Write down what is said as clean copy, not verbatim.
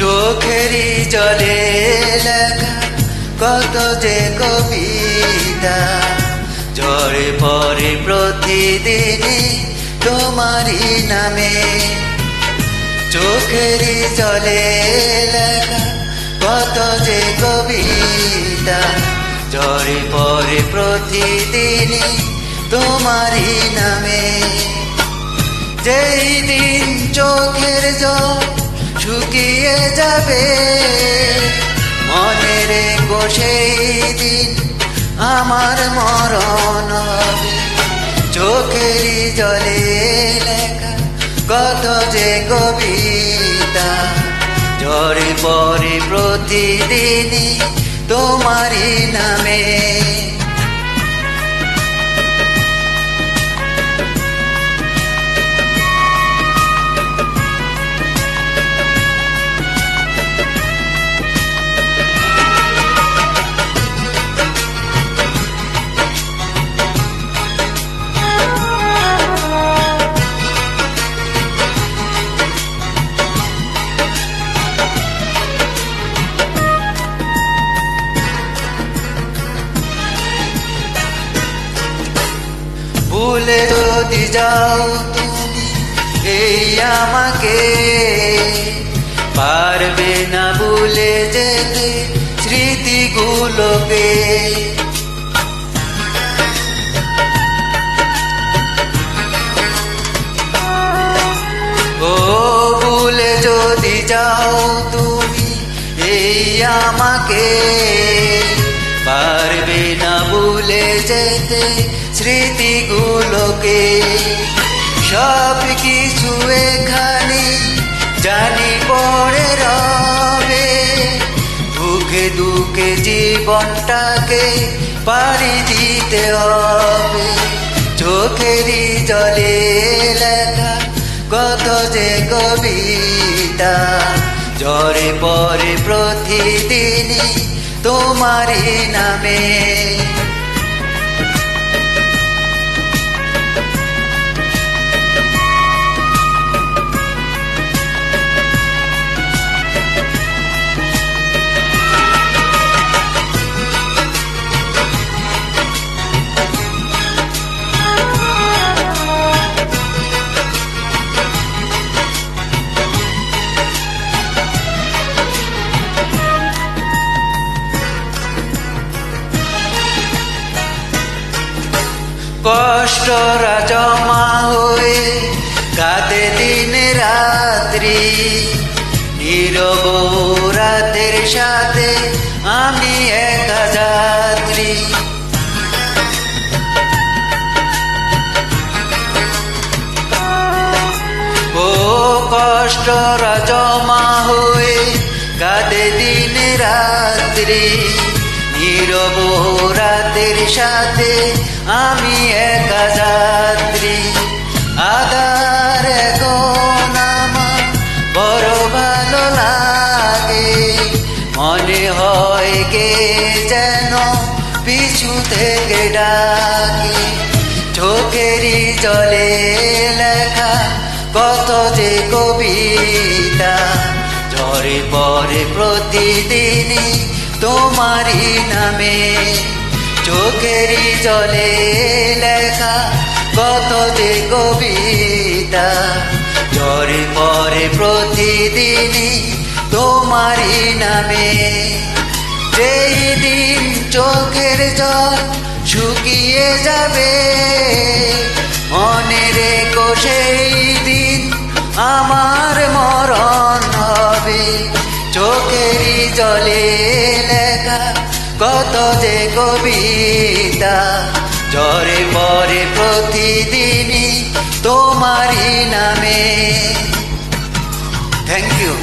চোখেরই জলে লেখা কত যে কবিতা ঝরে পড়ে প্রতিদিনই তোমারই নামে। চোখেরই জলে লেখা কত যে কবিতা ঝরে পড়ে প্রতিদিনই তোমারই নামে। যেই দিন চোখের জল শুকিয়ে যাবে মনে রেখো সেই দিন আমার মরণ হবে। চোখেরই জলে লেখা কত যে কবিতা ঝরে পড়ে প্রতিদিনই তোমারই নামে। ভুলে যদি যাও তুমি এই আমাকে পারবে না ভুলে যেতে স্মৃতিগুলোকে। ও ভুলে যদি যাও তুমি এই আমাকে পারবে না ভুলে যেতে স্মৃতিগুলোকে। সব কিছু এখানে জানি পড়ে রবে দুঃখে দুঃখে জীবনটাকে পাড়ি দিতে হবে। চোখেরই জলে লেখা কত যে কবিতা ঝরে পড়ে প্রতিদিনই তোমারই নামে। কষ্টরা জমা হয়ে কাঁদে দিন রাত্রি নীরব রাতের সাথে আমি একা যাত্রী। ও কষ্টরা জমা হয়ে কাঁদে দিন রাত্রি নীরব রাতের সাথে আমি একা যাত্রী। আধার এখন আমার বড় ভালো লাগে মনে হয় কে যেন পিছু থেকে ডাকে। চোখেরই জলে লেখা কত যে কবিতা ঝরে পড়ে প্রতিদিনই তোমারই নামে। চোখেরই জলে লেখা কত যে কবিতা ঝরে পড়ে প্রতিদিনই তোমারই নামে। যেই দিন চোখের জল শুকিয়ে যাবে মনে রেখো সেই দিন আমার মরণ হবে। চোখেরই জলে লেখা কত যে কবিতা ঝরে পড়ে প্রতিদিনই তোমারই নামে। Thank you.